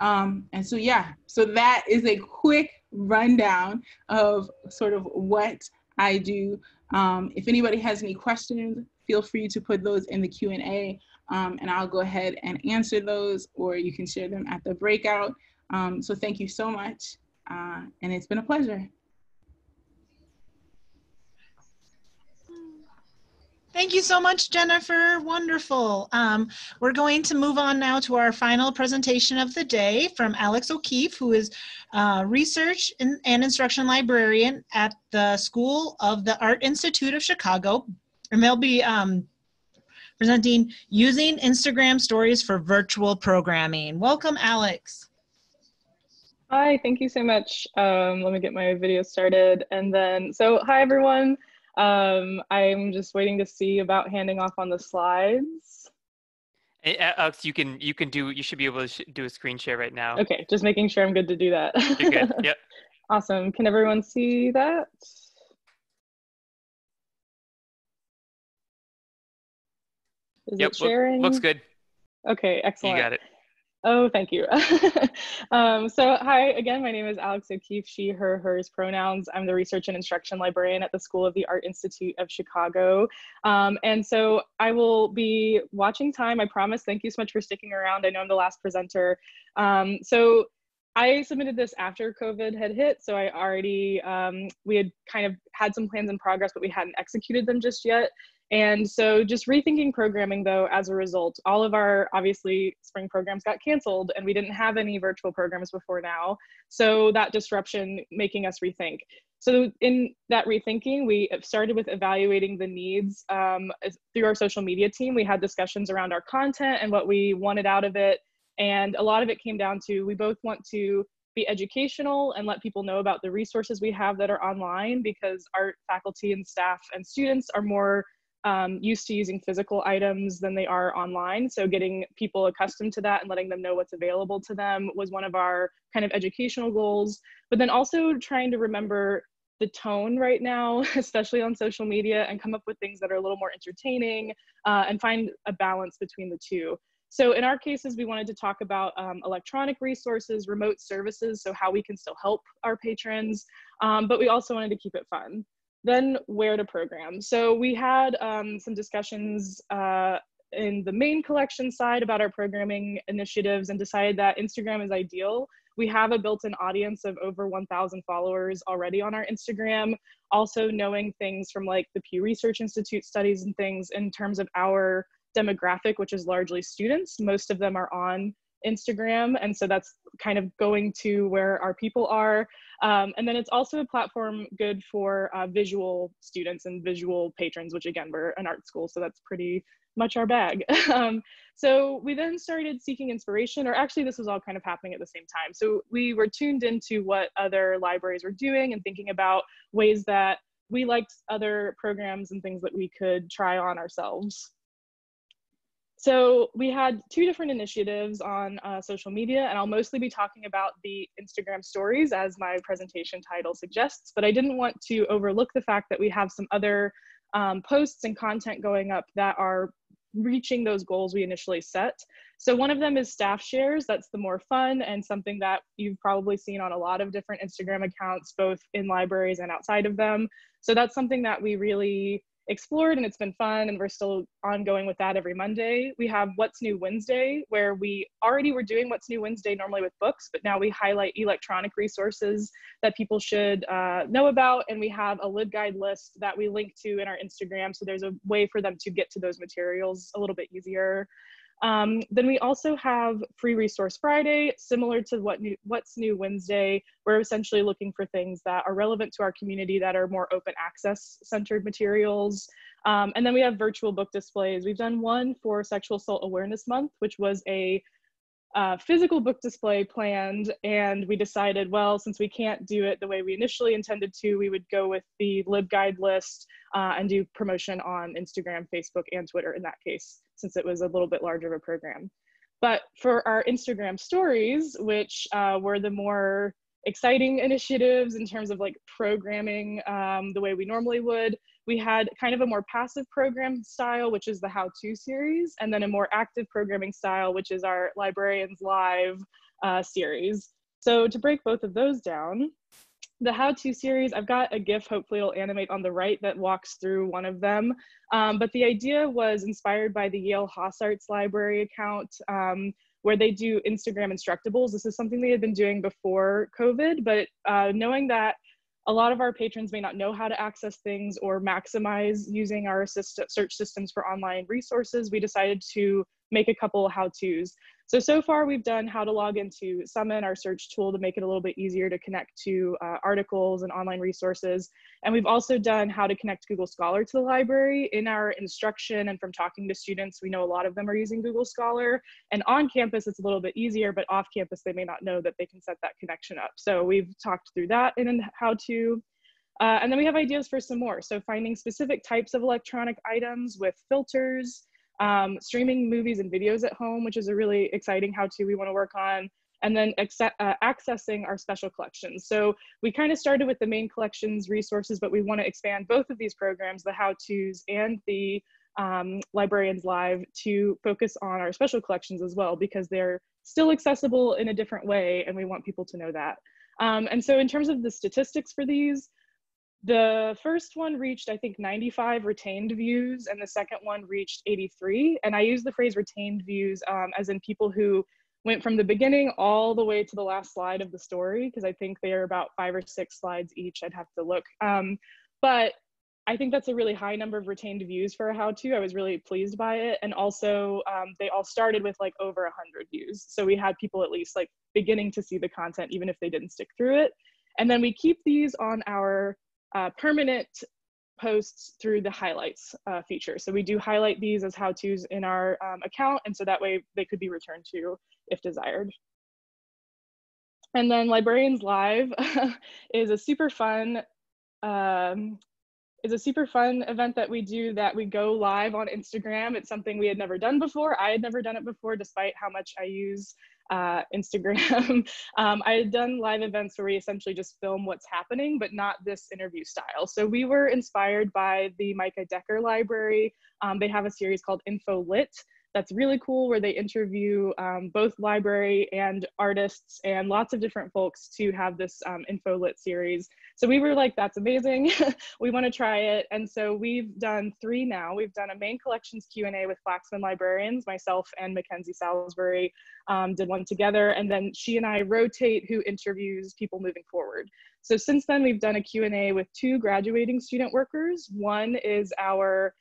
S5: And so, yeah, so that is a quick rundown of sort of what I do. If anybody has any questions, feel free to put those in the Q&A, and I'll go ahead and answer those, or you can share them at the breakout. So thank you so much, and it's been a pleasure.
S2: Thank you so much, Jennifer. Wonderful. We're going to move on now to our final presentation of the day from Alex O'Keefe, who is Research and Instruction Librarian at the School of the Art Institute of Chicago. And they'll be presenting Using Instagram Stories for Virtual Programming. Welcome, Alex.
S6: Hi, thank you so much. Let me get my video started. And then, so hi, everyone. I'm just waiting to see about handing off on the slides.
S1: Hey, Alex, you should be able to do a screen share right now.
S6: Okay, just making sure I'm good to do that.
S1: You're good, yep.
S6: Awesome, can everyone see that? Is
S1: Yep,
S6: it sharing?
S1: looks good.
S6: Okay, excellent.
S1: You got it.
S6: Oh, thank you. So hi, again, my name is Alex O'Keefe, she, her, hers pronouns. I'm the Research and Instruction Librarian at the School of the Art Institute of Chicago. And so I will be watching time, I promise. Thank you so much for sticking around. I know I'm the last presenter. So I submitted this after COVID had hit, so I already, we had kind of had some plans in progress, but we hadn't executed them just yet. And so just rethinking programming, though, as a result, all of our, obviously, spring programs got canceled and we didn't have any virtual programs before now. So that disruption making us rethink. So in that rethinking, we started with evaluating the needs through our social media team. We had discussions around our content and what we wanted out of it. And a lot of it came down to, we both want to be educational and let people know about the resources we have that are online, because art faculty and staff and students are more used to using physical items than they are online. So getting people accustomed to that and letting them know what's available to them was one of our kind of educational goals. But then also trying to remember the tone right now, especially on social media, and come up with things that are a little more entertaining and find a balance between the two. So in our cases, we wanted to talk about electronic resources, remote services, so how we can still help our patrons, but we also wanted to keep it fun. Then where to program. So we had some discussions in the main collection side about our programming initiatives and decided that Instagram is ideal. We have a built-in audience of over 1,000 followers already on our Instagram. Also knowing things from like the Pew Research Institute studies and things in terms of our demographic, which is largely students. Most of them are on Instagram, and so that's kind of going to where our people are. And then it's also a platform good for visual students and visual patrons, which again, we're an art school, so that's pretty much our bag. So we then started seeking inspiration, or actually this was all kind of happening at the same time. So we were tuned into what other libraries were doing and thinking about ways that we liked other programs and things that we could try on ourselves. So we had two different initiatives on social media, and I'll mostly be talking about the Instagram stories as my presentation title suggests, but I didn't want to overlook the fact that we have some other posts and content going up that are reaching those goals we initially set. So one of them is staff shares. That's the more fun and something that you've probably seen on a lot of different Instagram accounts, both in libraries and outside of them. So that's something that we really explored, and it's been fun, and we're still ongoing with that every Monday. We have What's New Wednesday, where we already were doing What's New Wednesday normally with books, but now we highlight electronic resources that people should know about, and we have a LibGuide list that we link to in our Instagram, so there's a way for them to get to those materials a little bit easier. Then we also have Free Resource Friday, similar to What's New Wednesday. We're essentially looking for things that are relevant to our community that are more open access centered materials. And then we have virtual book displays. We've done one for Sexual Assault Awareness Month, which was a physical book display planned, and we decided, well, since we can't do it the way we initially intended to, we would go with the LibGuide list and do promotion on Instagram, Facebook, and Twitter in that case, since it was a little bit larger of a program. But for our Instagram stories, which were the more exciting initiatives in terms of like programming the way we normally would, we had kind of a more passive program style, which is the how-to series, and then a more active programming style, which is our Librarians Live series. So to break both of those down, the how-to series, I've got a GIF, hopefully it'll animate on the right, that walks through one of them. But the idea was inspired by the Yale Haas-Arts Library account, where they do Instagram Instructables. This is something they had been doing before COVID, but knowing that a lot of our patrons may not know how to access things or maximize using our search systems for online resources, we decided to make a couple of how-tos. So far we've done how to log into Summon, our search tool, to make it a little bit easier to connect to articles and online resources. And we've also done how to connect Google Scholar to the library. In our instruction and from talking to students, we know a lot of them are using Google Scholar. And on campus, it's a little bit easier, but off campus, they may not know that they can set that connection up. So we've talked through that in how to. And then we have ideas for some more. So finding specific types of electronic items with filters, streaming movies and videos at home, which is a really exciting how-to we want to work on, and then accessing our special collections. So we kind of started with the main collections resources, but we want to expand both of these programs, the how-tos and the Librarians Live, to focus on our special collections as well, because they're still accessible in a different way, and we want people to know that. And so in terms of the statistics for these, the first one reached, I think, 95 retained views, and the second one reached 83. And I use the phrase retained views as in people who went from the beginning all the way to the last slide of the story, because I think they are about 5 or 6 slides each. I'd have to look. But I think that's a really high number of retained views for a how-to. I was really pleased by it. And also, they all started with like over 100 views. So we had people at least like beginning to see the content, even if they didn't stick through it. And then we keep these on our permanent posts through the highlights feature. So we do highlight these as how-tos in our account, and so that way they could be returned to if desired. And then Librarians Live is a super fun event that we do, that we go live on Instagram. It's something we had never done before. I had never done it before, despite how much I use Instagram. I had done live events where we essentially just film what's happening, but not this interview style. So we were inspired by the Micah Decker Library. They have a series called Info Lit that's really cool, where they interview both library and artists and lots of different folks to have this Info Lit series. So we were like, that's amazing. We want to try it. And so we've done 3 now. We've done a main collections Q&A with Flaxman Librarians, myself and Mackenzie Salisbury did one together. And then she and I rotate who interviews people moving forward. So since then, we've done a Q&A with 2 graduating student workers. One is our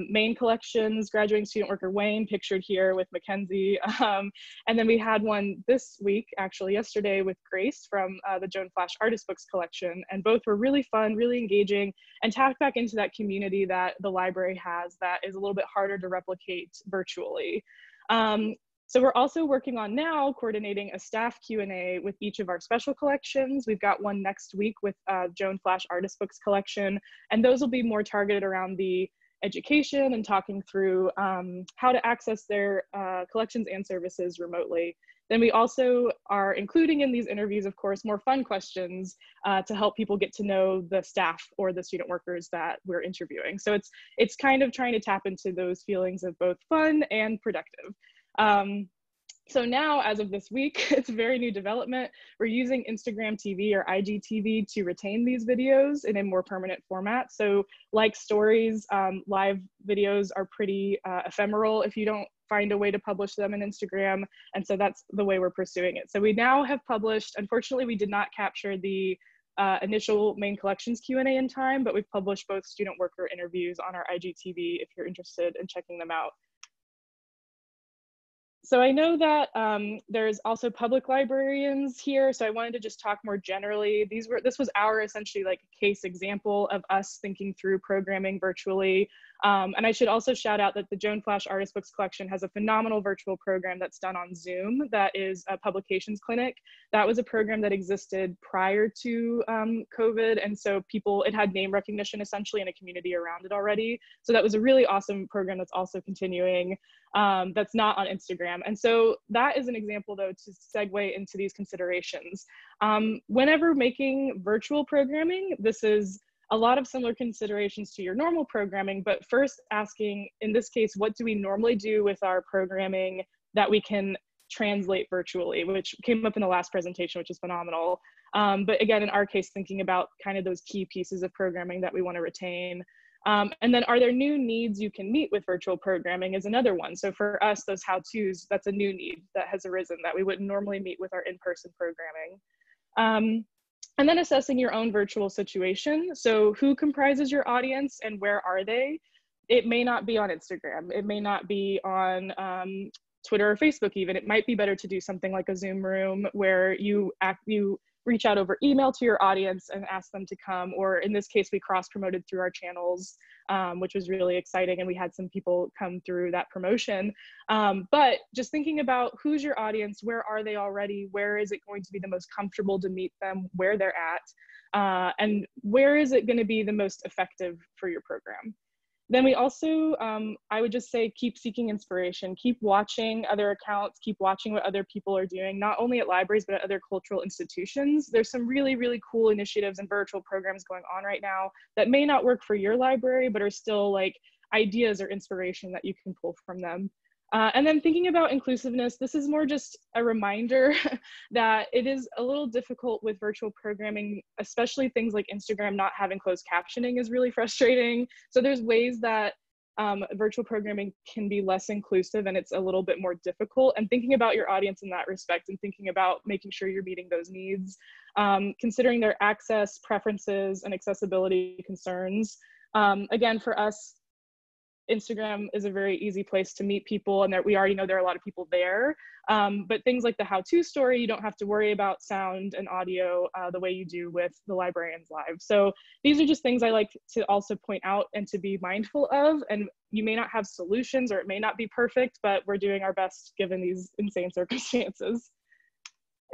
S6: main collections graduating student worker Wayne, pictured here with Mackenzie. And then we had one this week, actually yesterday, with Grace from the Joan Flash Artist Books collection. And both were really fun, really engaging, and tapped back into that community that the library has that is a little bit harder to replicate virtually. So we're also working on now coordinating a staff Q&A with each of our special collections. We've got one next week with Joan Flash Artist Books collection, and those will be more targeted around the education and talking through how to access their collections and services remotely. Then we also are including in these interviews, of course, more fun questions to help people get to know the staff or the student workers that we're interviewing. So it's kind of trying to tap into those feelings of both fun and productive. So now, as of this week, it's a very new development. We're using Instagram TV or IGTV to retain these videos in a more permanent format. So like stories, live videos are pretty ephemeral if you don't find a way to publish them in Instagram. And so that's the way we're pursuing it. So we now have published, unfortunately, we did not capture the initial main collections Q&A in time, but we've published both student worker interviews on our IGTV if you're interested in checking them out. So I know that there's also public librarians here, so I wanted to just talk more generally. This was our essentially like case example of us thinking through programming virtually. And I should also shout out that the Joan Flash Artist Books Collection has a phenomenal virtual program that's done on Zoom that is a publications clinic. That was a program that existed prior to COVID, and so it had name recognition essentially in a community around it already. So that was a really awesome program that's also continuing. That's not on Instagram. And so that is an example though to segue into these considerations. Whenever making virtual programming, this is a lot of similar considerations to your normal programming, but first asking, in this case, what do we normally do with our programming that we can translate virtually, which came up in the last presentation, which is phenomenal. But again, in our case, thinking about kind of those key pieces of programming that we want to retain. And then are there new needs you can meet with virtual programming is another one. So for us, those how-tos, that's a new need that has arisen that we wouldn't normally meet with our in-person programming. And then assessing your own virtual situation. So who comprises your audience and where are they? It may not be on Instagram. It may not be on Twitter or Facebook even. It might be better to do something like a Zoom room where you reach out over email to your audience and ask them to come, or in this case, we cross-promoted through our channels, which was really exciting, and we had some people come through that promotion. But just thinking about who's your audience, where are they already, where is it going to be the most comfortable to meet them, where they're at, and where is it going to be the most effective for your program. Then we also, I would just say, keep seeking inspiration, keep watching other accounts, keep watching what other people are doing, not only at libraries, but at other cultural institutions. There's some really, really cool initiatives and virtual programs going on right now that may not work for your library, but are still like ideas or inspiration that you can pull from them. And then thinking about inclusiveness, this is more just a reminder that it is a little difficult with virtual programming, especially things like Instagram not having closed captioning is really frustrating. So there's ways that virtual programming can be less inclusive and it's a little bit more difficult. And thinking about your audience in that respect and thinking about making sure you're meeting those needs, considering their access, preferences, and accessibility concerns. Again, for us, Instagram is a very easy place to meet people, and we already know there are a lot of people there. But things like the how-to story, you don't have to worry about sound and audio the way you do with the Librarians Live. So these are just things I like to also point out and to be mindful of. And you may not have solutions or it may not be perfect, but we're doing our best given these insane circumstances.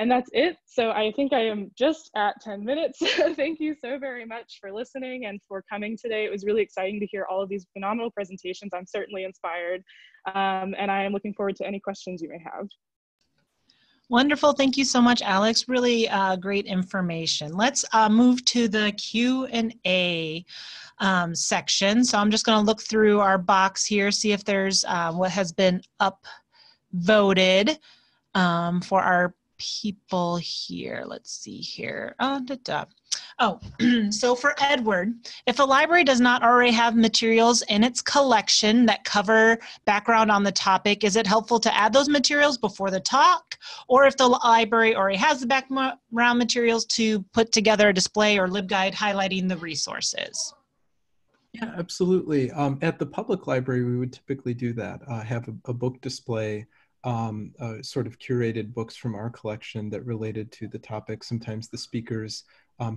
S6: And that's it. So I think I am just at 10 minutes. Thank you so very much for listening and for coming today. It was really exciting to hear all of these phenomenal presentations. I'm certainly inspired. And I am looking forward to any questions you may have.
S2: Wonderful. Thank you so much, Alex. Really great information. Let's move to the Q&A section. So I'm just going to look through our box here, see if there's what has been upvoted for our people here. Let's see here. So for Edward, if a library does not already have materials in its collection that cover background on the topic, is it helpful to add those materials before the talk? Or if the library already has the background materials, to put together a display or LibGuide highlighting the resources?
S3: Yeah, absolutely. At the public library, we would typically do that, have a book display, sort of curated books from our collection that related to the topic, sometimes the speakers,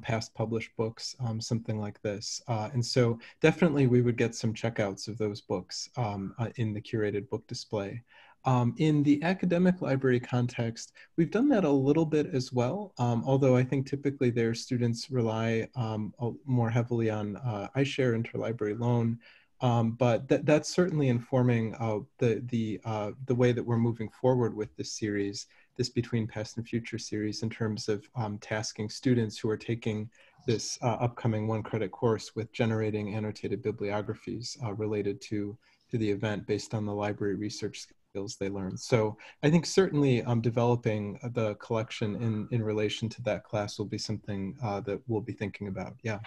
S3: past published books, something like this. And so definitely we would get some checkouts of those books in the curated book display. In the academic library context, we've done that a little bit as well, although I think typically their students rely more heavily on iShare interlibrary loan, But that's certainly informing the way that we're moving forward with this series, this Between Past and Future series, in terms of tasking students who are taking this upcoming 1-credit course with generating annotated bibliographies related to the event based on the library research skills they learned. So I think certainly developing the collection in relation to that class will be something that we'll be thinking about. Yeah.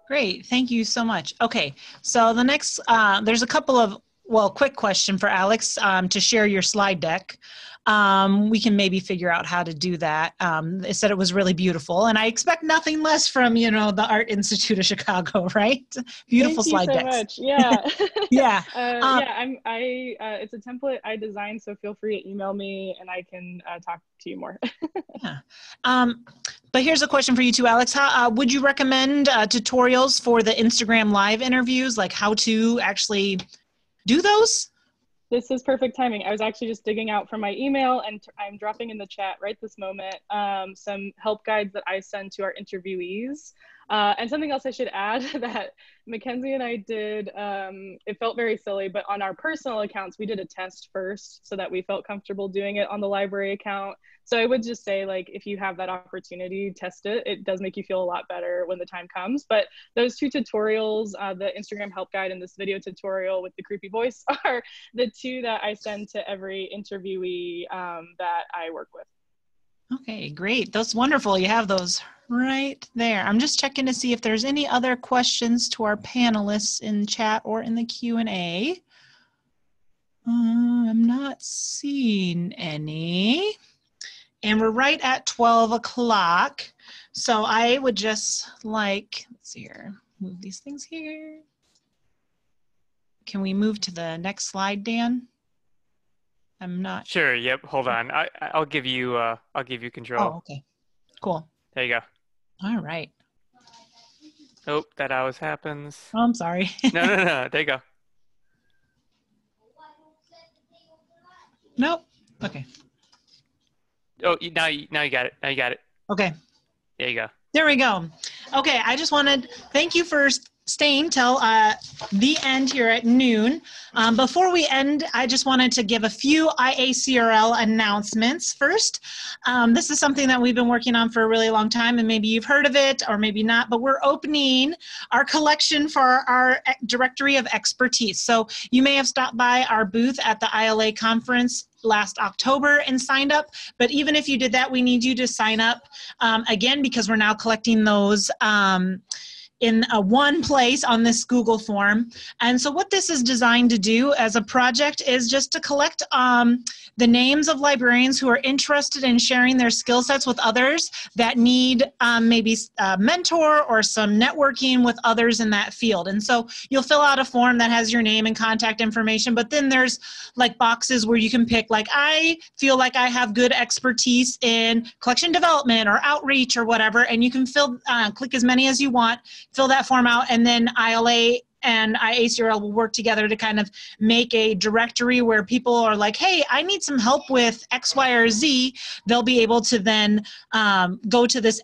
S2: Great, thank you so much. Okay, so the next, there's a couple of, well, quick question for Alex to share your slide deck. We can maybe figure out how to do that. They said it was really beautiful, and I expect nothing less from, you know, the Art Institute of Chicago, right? Beautiful slide decks.
S6: Thank you so much. Yeah.
S2: Yeah.
S6: It's a template I designed, so feel free to email me and I can talk to you more.
S2: Yeah. But here's a question for you too, Alex. How, would you recommend tutorials for the Instagram Live interviews, like how to actually do those?
S6: This is perfect timing. I was actually just digging out from my email, and I'm dropping in the chat right this moment some help guides that I send to our interviewees. And something else I should add that Mackenzie and I did, it felt very silly, but on our personal accounts, we did a test first so that we felt comfortable doing it on the library account. So I would just say, like, if you have that opportunity, test it. It does make you feel a lot better when the time comes. But those two tutorials, the Instagram help guide and this video tutorial with the creepy voice, are the two that I send to every interviewee that I work with.
S2: Okay, great. That's wonderful. You have those right there. I'm just checking to see if there's any other questions to our panelists in chat or in the Q&A. I'm not seeing any. And we're right at 12 o'clock. So I would just like, let's see here, move these things here. Can we move to the next slide, Dan? I'm not
S1: sure. Yep. Hold on. I'll give you control.
S2: Oh, okay. Cool.
S1: There you go.
S2: All right.
S1: Oh, that always happens.
S2: Oh, I'm sorry.
S1: No. There you go.
S2: Nope. Okay.
S1: Oh, now you got it. Now you got it.
S2: Okay.
S1: There you go.
S2: There we go. Okay, I just wanted, thank you for staying till the end here at noon. Before we end, I just wanted to give a few IACRL announcements first. This is something that we've been working on for a really long time, and maybe you've heard of it or maybe not, but we're opening our collection for our Directory of Expertise. So you may have stopped by our booth at the ILA conference last October and signed up, but even if you did that, we need you to sign up again, because we're now collecting those in one place on this Google form. And so what this is designed to do as a project is just to collect the names of librarians who are interested in sharing their skill sets with others that need maybe a mentor or some networking with others in that field. And so you'll fill out a form that has your name and contact information, but then there's like boxes where you can pick, like, I feel like I have good expertise in collection development or outreach or whatever, and you can click as many as you want, fill that form out, and then ILA and IACRL will work together to kind of make a directory where people are like, hey, I need some help with X, Y, or Z. They'll be able to then go to this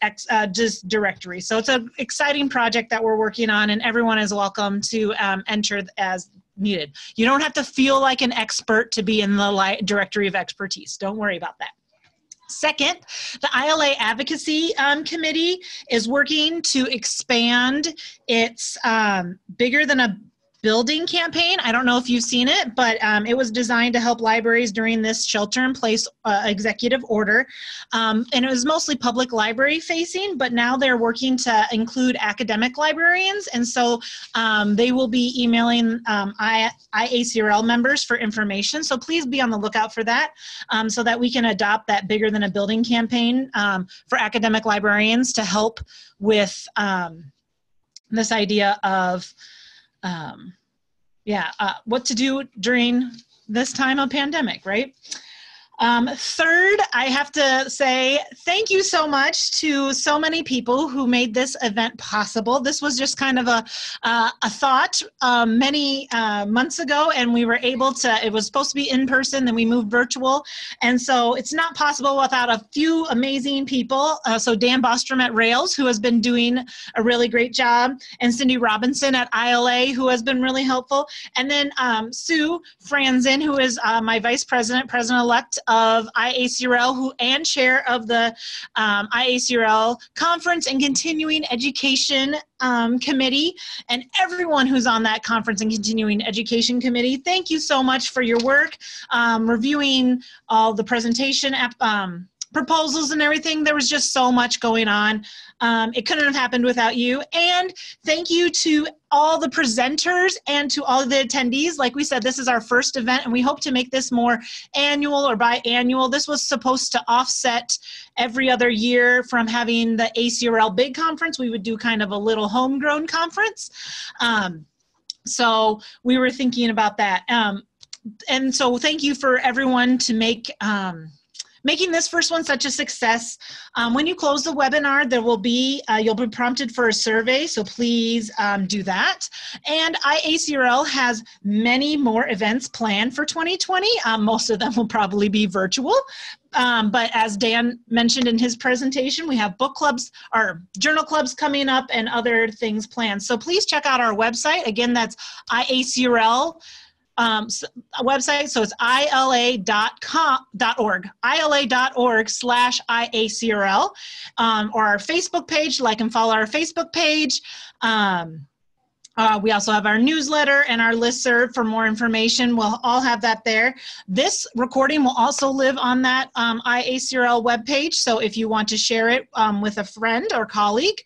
S2: directory. So it's an exciting project that we're working on, and everyone is welcome to enter as needed. You don't have to feel like an expert to be in the Directory of Expertise. Don't worry about that. Second, the ILA Advocacy Committee is working to expand its Bigger Than a Building campaign. I don't know if you've seen it, but it was designed to help libraries during this shelter-in-place executive order. And it was mostly public library facing, but now they're working to include academic librarians. And so they will be emailing IACRL members for information. So please be on the lookout for that so that we can adopt that Bigger Than a Building campaign for academic librarians to help with this idea of what to do during this time of pandemic, right? Third, I have to say thank you so much to so many people who made this event possible. This was just kind of a thought many months ago, and we were able to, it was supposed to be in person, then we moved virtual. And so it's not possible without a few amazing people. So Dan Bostrom at Rails, who has been doing a really great job, and Cindy Robinson at ILA, who has been really helpful. And then Sue Franzen, who is my vice president, president-elect of IACRL, and chair of the IACRL Conference and Continuing Education Committee, and everyone who's on that Conference and Continuing Education Committee. Thank you so much for your work, reviewing all the presentation proposals and everything. There was just so much going on. It couldn't have happened without you. And thank you to all the presenters and to all of the attendees. Like we said, this is our first event, and we hope to make this more annual or biannual. This was supposed to offset every other year from having the ACRL big conference. We would do kind of a little homegrown conference. So we were thinking about that. And so thank you for everyone to making this first one such a success. When you close the webinar, there will be, you'll be prompted for a survey, so please do that. And IACRL has many more events planned for 2020. Most of them will probably be virtual. But as Dan mentioned in his presentation, we have book clubs or journal clubs coming up and other things planned. So please check out our website. Again, that's IACRL website, so it's ila.org, ila.org/IACRL, or our Facebook page. Like and follow our Facebook page. We also have our newsletter and our listserv for more information. We'll all have that there. This recording will also live on that IACRL webpage, so if you want to share it with a friend or colleague,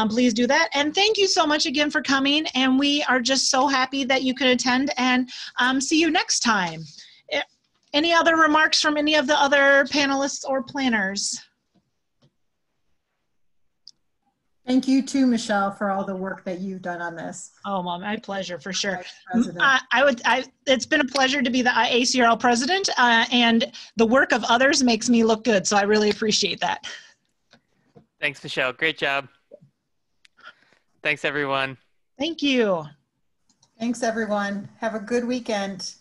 S2: please do that. And thank you so much again for coming, and we are just so happy that you could attend, and see you next time. Any other remarks from any of the other panelists or planners?
S7: Thank you too, Michelle, for all the work that you've done on this.
S2: Oh, Mom, my pleasure, for sure. It's been a pleasure to be the IACRL president, and the work of others makes me look good, so I really appreciate that.
S1: Thanks, Michelle. Great job. Thanks, everyone.
S2: Thank you.
S7: Thanks, everyone. Have a good weekend.